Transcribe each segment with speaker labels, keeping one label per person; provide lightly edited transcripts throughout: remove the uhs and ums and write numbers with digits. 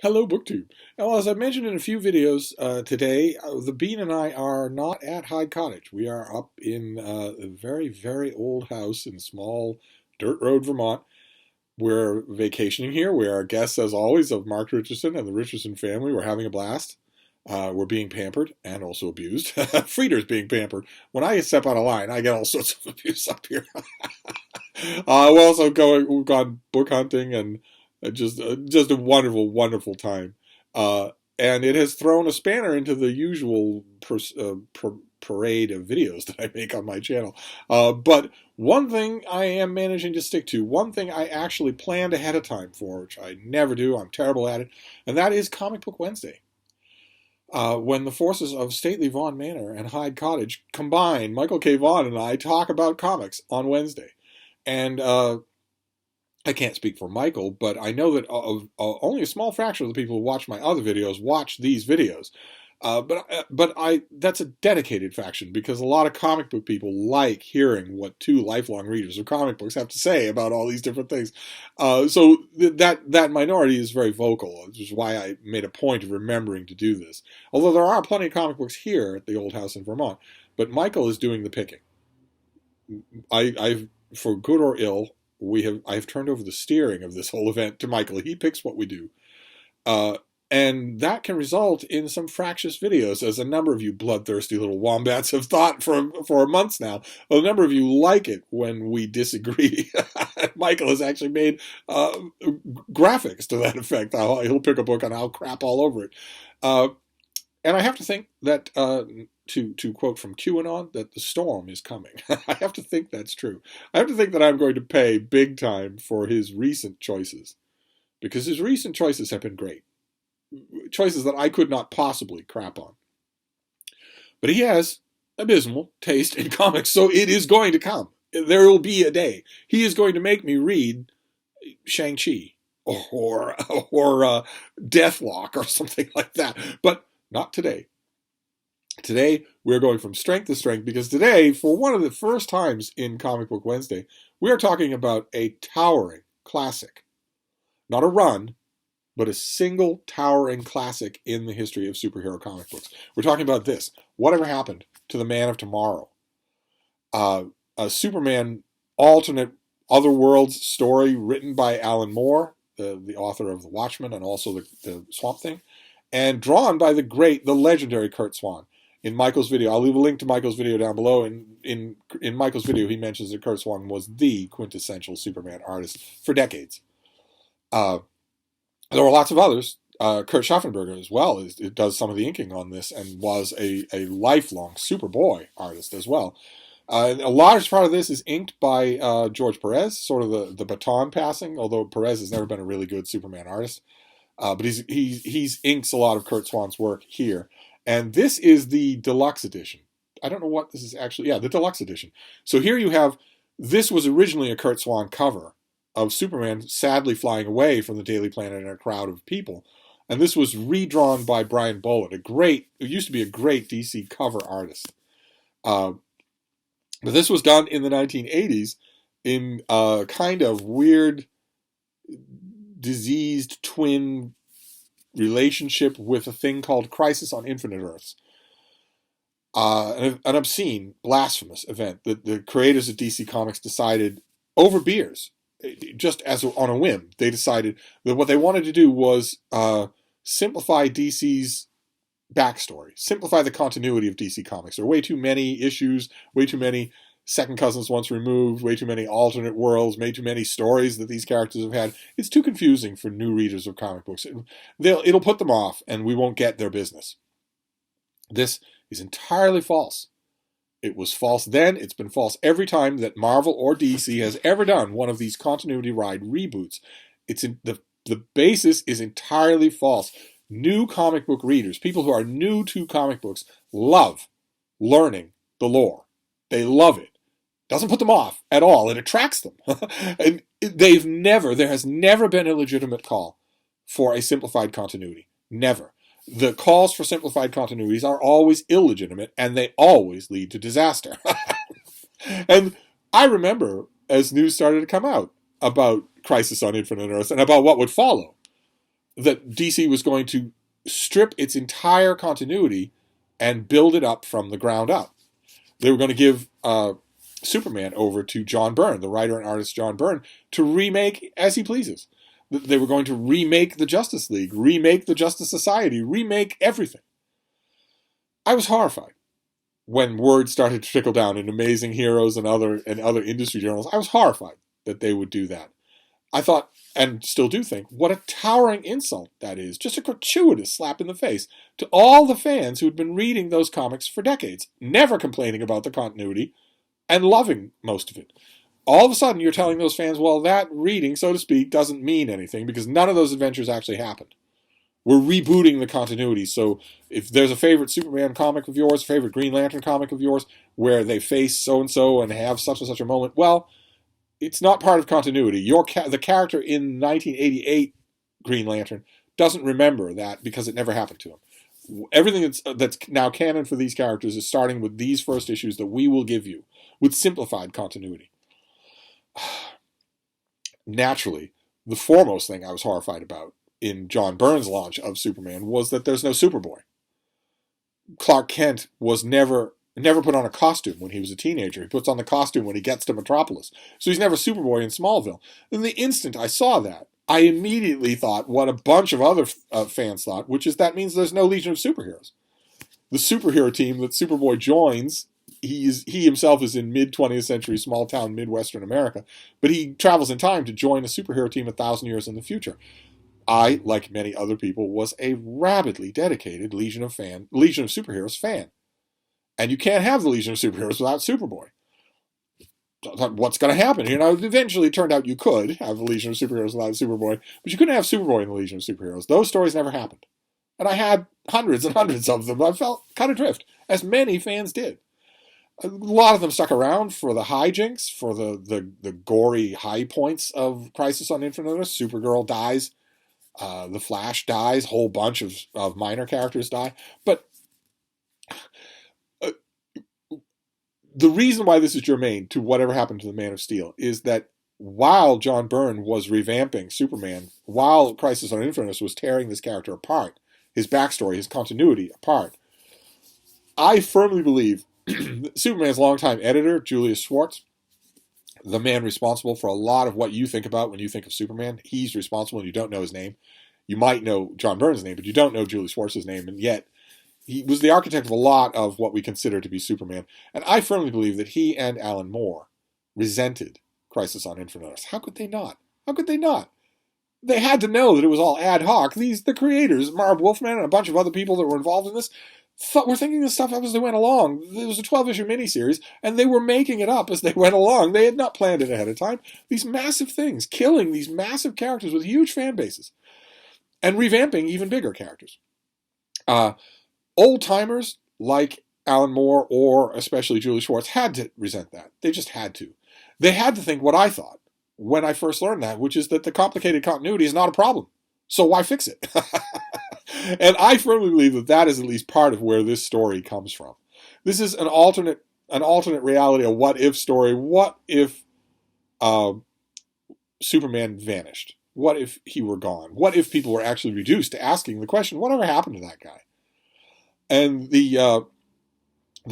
Speaker 1: Hello, BookTube. Well, as I mentioned in a few videos today, the Bean and I are not at Hyde Cottage. We are up in a very, very old house in small dirt road, Vermont. We're vacationing here. We're our guests, as always, of Mark Richardson and the Richardson family. We're having a blast. We're being pampered and also abused. Frieder's being pampered. When I step out of line, I get all sorts of abuse up here. We've gone book hunting and just a wonderful, wonderful time. And it has thrown a spanner into the usual parade of videos that I make on my channel. But one thing I am managing to stick to, one thing I actually planned ahead of time for, which I never do, I'm terrible at it, and that is Comic Book Wednesday. When the forces of stately Vaughan Manor and Hyde Cottage combine, Michael K. Vaughan and I talk about comics on Wednesday. And I can't speak for Michael, but I know that only a small fraction of the people who watch my other videos watch these videos. But that's a dedicated faction because a lot of comic book people like hearing what two lifelong readers of comic books have to say about all these different things. So that minority is very vocal, which is why I made a point of remembering to do this. Although there are plenty of comic books here at the old house in Vermont, but Michael is doing the picking. I've, for good or ill, I've turned over the steering of this whole event to Michael. He picks what we do. And that can result in some fractious videos, as a number of you bloodthirsty little wombats have thought for months now. A number of you like it when we disagree. Michael has actually made graphics to that effect. He'll pick a book and I'll crap all over it. And I have to think that, to quote from QAnon, that the storm is coming. I have to think that's true. I have to think that I'm going to pay big time for his recent choices, because his recent choices have been great. Choices that I could not possibly crap on. But he has abysmal taste in comics, so it is going to come. There will be a day. He is going to make me read Shang-Chi or Deathlock or something like that. But not today. Today, we're going from strength to strength, because today, for one of the first times in Comic Book Wednesday, we are talking about a towering classic. Not a run, but a single towering classic in the history of superhero comic books. We're talking about this. Whatever Happened to the Man of Tomorrow? A Superman alternate other worlds story written by Alan Moore, the author of The Watchmen and also the Swamp Thing, and drawn by the legendary Curt Swan. In Michael's video, I'll leave a link to Michael's video down below. In Michael's video, he mentions that Curt Swan was the quintessential Superman artist for decades. There were lots of others. Kurt Schaffenberger as well it does some of the inking on this and was a lifelong Superboy artist as well. A large part of this is inked by George Perez, sort of the baton passing, although Perez has never been a really good Superman artist. But he's inks a lot of Curt Swan's work here. And this is the deluxe edition. I don't know what this is actually. Yeah, the deluxe edition. So here you have, this was originally a Curt Swan cover of Superman sadly flying away from the Daily Planet in a crowd of people. And this was redrawn by Brian Bolland, it used to be a great DC cover artist. But this was done in the 1980s in a kind of weird, diseased twin relationship with a thing called Crisis on Infinite Earths. An obscene, blasphemous event that the creators of DC Comics decided over beers, just as on a whim. They decided that what they wanted to do was simplify DC's backstory, simplify the continuity of DC Comics. There are way too many issues, way too many second cousins once removed, way too many alternate worlds, way too many stories that these characters have had. It's too confusing for new readers of comic books. It'll put them off, and we won't get their business. This is entirely false. It was false then. It's been false every time that Marvel or DC has ever done one of these continuity ride reboots. The basis is entirely false. New comic book readers, people who are new to comic books, love learning the lore. They love it. Doesn't put them off at all. It attracts them. And there has never been a legitimate call for a simplified continuity. Never. The calls for simplified continuities are always illegitimate, and they always lead to disaster. And I remember, as news started to come out about Crisis on Infinite Earths and about what would follow, that DC was going to strip its entire continuity and build it up from the ground up. They were going to give Superman over to John Byrne, the writer and artist John Byrne, to remake as he pleases. They were going to remake the Justice League, remake the Justice Society, remake everything. I was horrified when word started to trickle down in Amazing Heroes and other industry journals. I was horrified that they would do that. I thought, and still do think, what a towering insult that is. Just a gratuitous slap in the face to all the fans who had been reading those comics for decades, never complaining about the continuity, and loving most of it. All of a sudden, you're telling those fans, well, that reading, so to speak, doesn't mean anything because none of those adventures actually happened. We're rebooting the continuity. So if there's a favorite Superman comic of yours, a favorite Green Lantern comic of yours, where they face so-and-so and have such and such a moment, well, it's not part of continuity. The character in 1988 Green Lantern doesn't remember that because it never happened to him. Everything that's now canon for these characters is starting with these first issues that we will give you with simplified continuity. Naturally, the foremost thing I was horrified about in John Byrne's launch of Superman was that there's no Superboy. Clark Kent was never put on a costume when he was a teenager. He puts on the costume when he gets to Metropolis. So he's never Superboy in Smallville. And the instant I saw that, I immediately thought what a bunch of other fans thought, which is that means there's no Legion of Superheroes. The superhero team that Superboy joins, he himself is in mid-20th century small-town Midwestern America, but he travels in time to join a superhero team 1,000 years in the future. I, like many other people, was a rabidly dedicated Legion of Superheroes fan. And you can't have the Legion of Superheroes without Superboy. What's going to happen? It eventually turned out you could have the Legion of Superheroes without Superboy, but you couldn't have Superboy in the Legion of Superheroes. Those stories never happened. And I had hundreds and hundreds of them. I felt kind of adrift, as many fans did. A lot of them stuck around for the hijinks, for the gory high points of Crisis on Infinite Earths. Supergirl dies. The Flash dies. A whole bunch of minor characters die. But the reason why this is germane to whatever happened to the Man of Steel is that while John Byrne was revamping Superman, while Crisis on Infinite Earths was tearing this character apart, his backstory, his continuity apart, I firmly believe Superman's longtime editor, Julius Schwartz, the man responsible for a lot of what you think about when you think of Superman, he's responsible and you don't know his name. You might know John Byrne's name, but you don't know Julius Schwartz's name, and yet he was the architect of a lot of what we consider to be Superman. And I firmly believe that he and Alan Moore resented Crisis on Infinite Earths. How could they not? How could they not? They had to know that it was all ad hoc. The creators, Marv Wolfman and a bunch of other people that were involved in this, were thinking this stuff up as they went along. It was a 12-issue miniseries, and they were making it up as they went along. They had not planned it ahead of time. These massive things, killing these massive characters with huge fan bases, and revamping even bigger characters. Old-timers like Alan Moore or especially Julie Schwartz had to resent that. They just had to. They had to think what I thought when I first learned that, which is that the complicated continuity is not a problem. So why fix it? And I firmly believe that that is at least part of where this story comes from. This is an alternate reality, a what-if story. What if Superman vanished? What if he were gone? What if people were actually reduced to asking the question, whatever happened to that guy? And the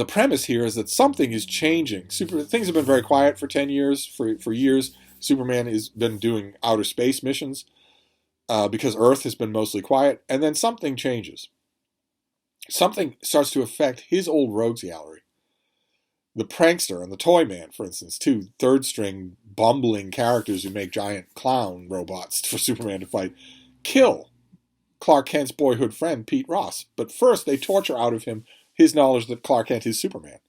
Speaker 1: premise here is that something is changing. Things have been very quiet for 10 years. For years, Superman has been doing outer space missions because Earth has been mostly quiet. And then something changes. Something starts to affect his old rogues gallery. The prankster and the toy man, for instance, two third-string bumbling characters who make giant clown robots for Superman to fight, kill Clark Kent's boyhood friend, Pete Ross. But first, they torture out of him his knowledge that Clark Kent is Superman.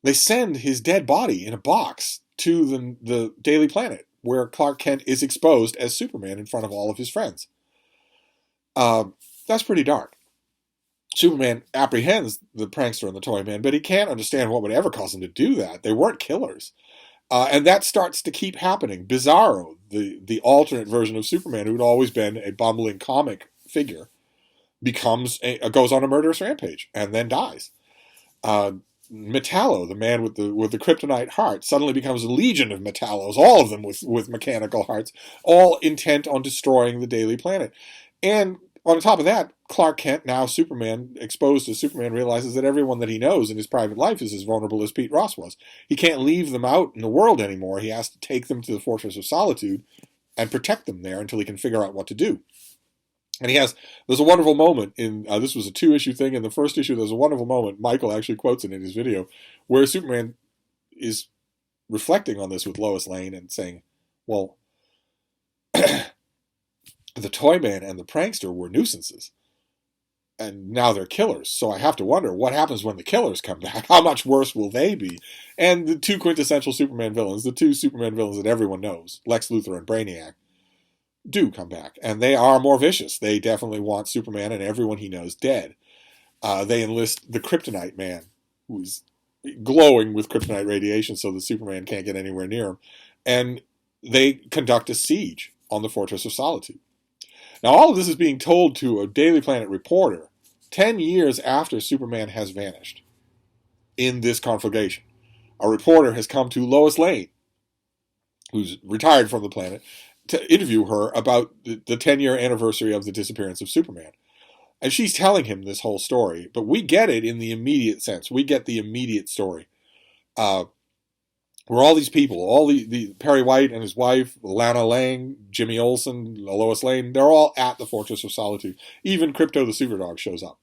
Speaker 1: They send his dead body in a box to the Daily Planet, where Clark Kent is exposed as Superman in front of all of his friends. That's pretty dark. Superman apprehends the prankster and the toy man, but he can't understand what would ever cause him to do that. They weren't killers. And that starts to keep happening. Bizarro, the alternate version of Superman, who had always been a bumbling comic figure, goes on a murderous rampage and then dies. Metallo, the man with the kryptonite heart, suddenly becomes a legion of Metallos, all of them with mechanical hearts, all intent on destroying the Daily Planet. And on top of that, Clark Kent, now Superman, exposed as Superman, realizes that everyone that he knows in his private life is as vulnerable as Pete Ross was. He can't leave them out in the world anymore. He has to take them to the Fortress of Solitude and protect them there until he can figure out what to do. And there's a wonderful moment in, this was a 2-issue thing. In the first issue, there's a wonderful moment, Michael actually quotes it in his video, where Superman is reflecting on this with Lois Lane and saying, well, the Toyman and the Prankster were nuisances. And now they're killers. So I have to wonder, what happens when the killers come back? How much worse will they be? And the 2 quintessential Superman villains, the 2 Superman villains that everyone knows, Lex Luthor and Brainiac, do come back. And they are more vicious. They definitely want Superman and everyone he knows dead. They enlist the Kryptonite Man, who's glowing with kryptonite radiation so that Superman can't get anywhere near him. And they conduct a siege on the Fortress of Solitude. Now, all of this is being told to a Daily Planet reporter 10 years after Superman has vanished in this conflagration. A reporter has come to Lois Lane, who's retired from the planet, to interview her about the 10-year anniversary of the disappearance of Superman. And she's telling him this whole story, but we get it in the immediate sense. We get the immediate story. Where all these people, all the Perry White and his wife, Lana Lang, Jimmy Olsen, Lois Lane, they're all at the Fortress of Solitude. Even Krypto the Superdog shows up,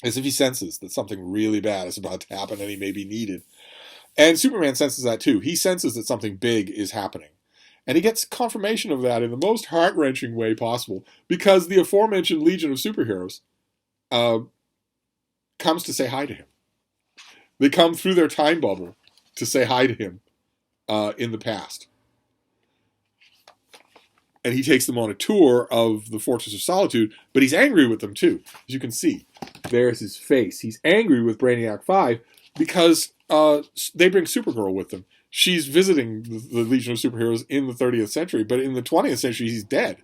Speaker 1: as if he senses that something really bad is about to happen and he may be needed. And Superman senses that too. He senses that something big is happening. And he gets confirmation of that in the most heart-wrenching way possible, because the aforementioned Legion of Superheroes comes to say hi to him. They come through their time bubble to say hi to him in the past. And he takes them on a tour of the Fortress of Solitude, but he's angry with them too. As you can see, there's his face. He's angry with Brainiac 5 because they bring Supergirl with them. She's visiting the Legion of Superheroes in the 30th century, but in the 20th century, he's dead.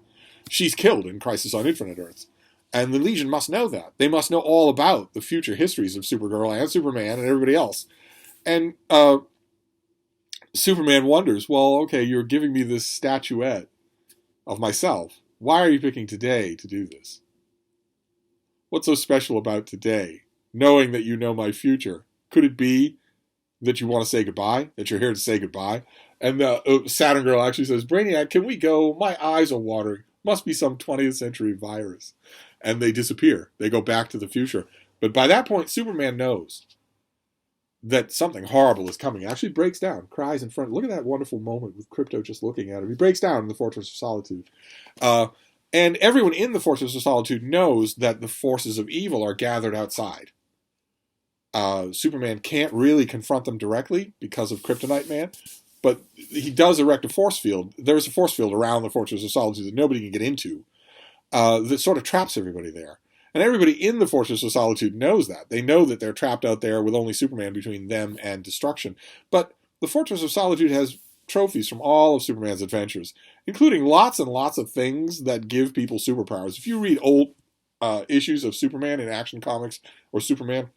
Speaker 1: She's killed in Crisis on Infinite Earths. And the Legion must know that. They must know all about the future histories of Supergirl and Superman and everybody else. And Superman wonders, well, okay, you're giving me this statuette of myself. Why are you picking today to do this? What's so special about today, knowing that you know my future? Could it be that you want to say goodbye, that you're here to say goodbye? And Saturn Girl actually says, Brainiac, can we go? My eyes are watering. Must be some 20th century virus. And they disappear. They go back to the future. But by that point, Superman knows that something horrible is coming. It actually breaks down, cries in front. Look at that wonderful moment with Krypto just looking at him. He breaks down in the Fortress of Solitude. And everyone in the Fortress of Solitude knows that the forces of evil are gathered outside. Superman can't really confront them directly because of Kryptonite Man, but he does erect a force field. There's a force field around the Fortress of Solitude that nobody can get into that sort of traps everybody there. And everybody in the Fortress of Solitude knows that. They know that they're trapped out there with only Superman between them and destruction. But the Fortress of Solitude has trophies from all of Superman's adventures, including lots and lots of things that give people superpowers. If you read old issues of Superman in Action Comics or Superman,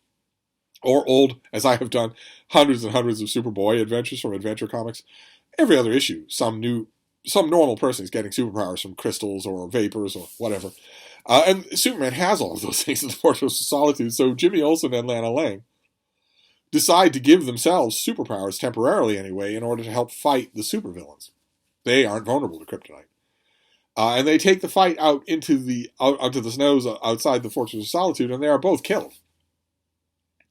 Speaker 1: or old, as I have done, hundreds and hundreds of Superboy adventures from Adventure Comics, every other issue, some normal person is getting superpowers from crystals or vapors or whatever. And Superman has all of those things in the Fortress of Solitude, so Jimmy Olsen and Lana Lang decide to give themselves superpowers, temporarily anyway, in order to help fight the supervillains. They aren't vulnerable to kryptonite. And they take the fight out into the snows outside the Fortress of Solitude, and they are both killed.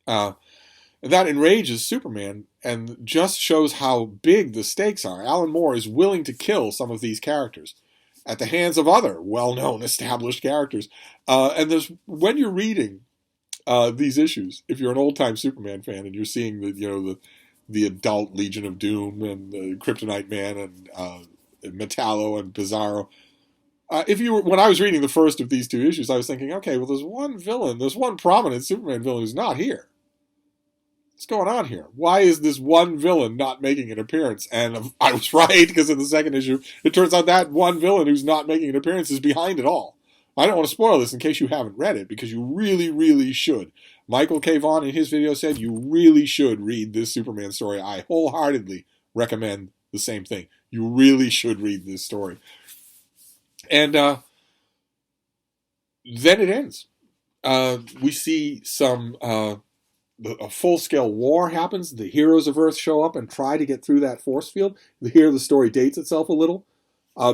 Speaker 1: That enrages Superman and just shows how big the stakes are. Alan Moore is willing to kill some of these characters at the hands of other well-known, established characters. And when you're reading these issues, if you're an old-time Superman fan and you're seeing the adult Legion of Doom and the Kryptonite Man and Metallo and Bizarro, when I was reading the first of these 2 issues, I was thinking, okay, well, there's one prominent Superman villain who's not here. What's going on here? Why is this one villain not making an appearance? And I was right, because in the second issue, it turns out that one villain who's not making an appearance is behind it all. I don't want to spoil this in case you haven't read it, because you really, really should. Michael K. Vaughan in his video said you really should read this Superman story. I wholeheartedly recommend the same thing. You really should read this story. And then it ends. We see a full-scale war happens. The heroes of Earth show up and try to get through that force field. Here the story dates itself a little,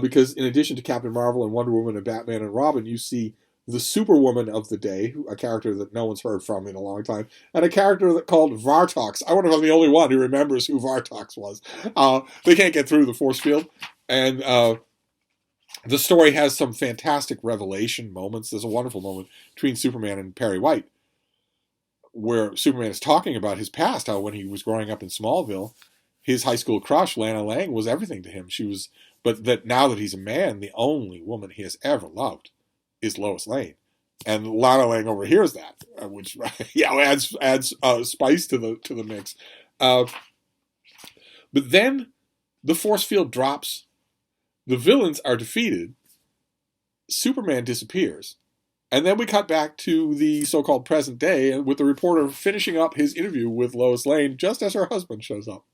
Speaker 1: because in addition to Captain Marvel and Wonder Woman and Batman and Robin, you see the Superwoman of the day, a character that no one's heard from in a long time, and a character called Vartox. I wonder if I'm the only one who remembers who Vartox was. They can't get through the force field, and the story has some fantastic revelation moments. There's a wonderful moment between Superman and Perry White, where Superman is talking about his past, how when he was growing up in Smallville, his high school crush, Lana Lang, was everything to him. But that now that he's a man, the only woman he has ever loved is Lois Lane. And Lana Lang overhears that, which adds spice to the mix. But then the force field drops, the villains are defeated, Superman disappears, and then we cut back to the so-called present day with the reporter finishing up his interview with Lois Lane just as her husband shows up.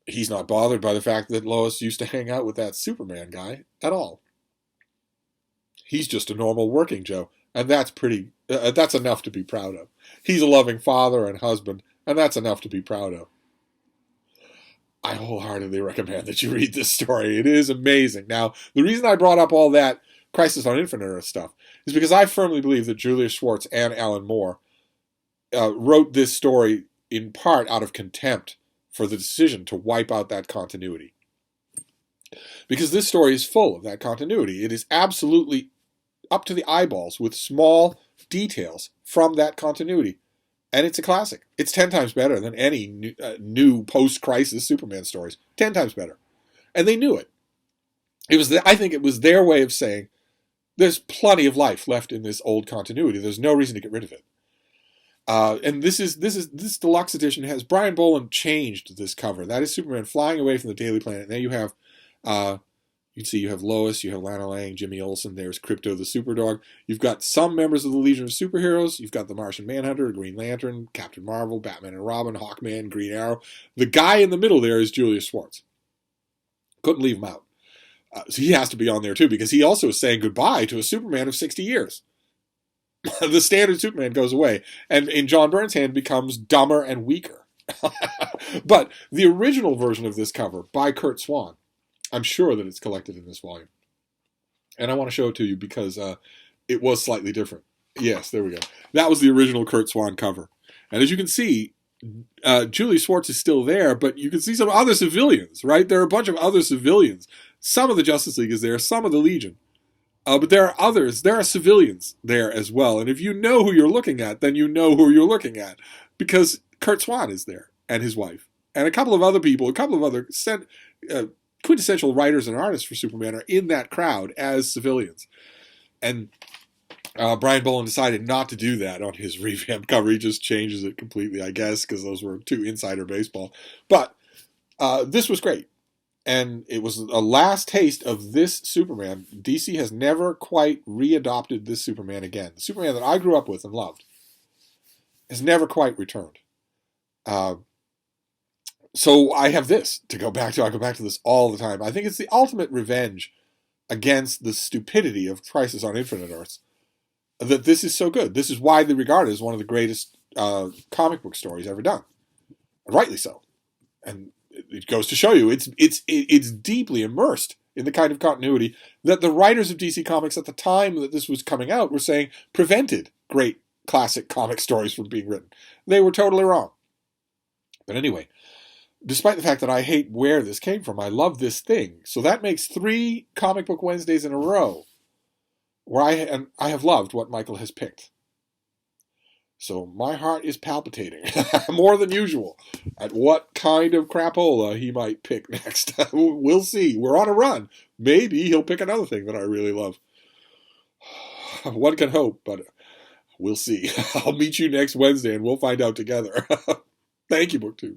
Speaker 1: He's not bothered by the fact that Lois used to hang out with that Superman guy at all. He's just a normal working Joe, and that's enough to be proud of. He's a loving father and husband, and that's enough to be proud of. I wholeheartedly recommend that you read this story. It is amazing. Now, the reason I brought up all that Crisis on Infinite Earth stuff is because I firmly believe that Julius Schwartz and Alan Moore wrote this story in part out of contempt for the decision to wipe out that continuity. Because this story is full of that continuity. It is absolutely up to the eyeballs with small details from that continuity. And it's a classic. It's 10 times better than any new post-crisis Superman stories. 10 times better. And they knew it. I think it was their way of saying, there's plenty of life left in this old continuity. There's no reason to get rid of it. And this deluxe edition has Brian Boland changed this cover. That is Superman flying away from the Daily Planet. Now you have, you have Lois, you have Lana Lang, Jimmy Olsen. There's Krypto the Superdog. You've got some members of the Legion of Superheroes. You've got the Martian Manhunter, Green Lantern, Captain Marvel, Batman and Robin, Hawkman, Green Arrow. The guy in the middle there is Julius Schwartz. Couldn't leave him out. So he has to be on there too, because he also is saying goodbye to a Superman of 60 years. The standard Superman goes away, and in John Byrne's hand becomes dumber and weaker. But the original version of this cover by Curt Swan, I'm sure that it's collected in this volume. And I want to show it to you because it was slightly different. Yes, there we go. That was the original Curt Swan cover. And as you can see, Julius Schwartz is still there, but you can see some other civilians, right? There are a bunch of other civilians. Some of the Justice League is there, some of the Legion. But there are others. There are civilians there as well. And if you know who you're looking at, then you know who you're looking at. Because Curt Swan is there, and his wife. And a couple of other people, a couple of other quintessential writers and artists for Superman are in that crowd as civilians. And Brian Boland decided not to do that on his revamped cover. He just changes it completely, I guess, because those were too insider baseball. But this was great. And it was a last taste of this Superman. DC has never quite readopted this Superman again. The Superman that I grew up with and loved has never quite returned. So I have this to go back to. I go back to this all the time. I think it's the ultimate revenge against the stupidity of Crisis on Infinite Earths that this is so good. This is widely regarded as one of the greatest comic book stories ever done. And rightly so. And it goes to show you it's deeply immersed in the kind of continuity that the writers of DC Comics at the time that this was coming out were saying prevented great classic comic stories from being written. They were totally wrong. But anyway, despite the fact that I hate where this came from, I love this thing. So that makes 3 Comic Book Wednesdays in a row where I have loved what Michael has picked. So my heart is palpitating more than usual at what kind of crapola he might pick next. We'll see. We're on a run. Maybe he'll pick another thing that I really love. One can hope, but we'll see. I'll meet you next Wednesday and we'll find out together. Thank you, BookTube.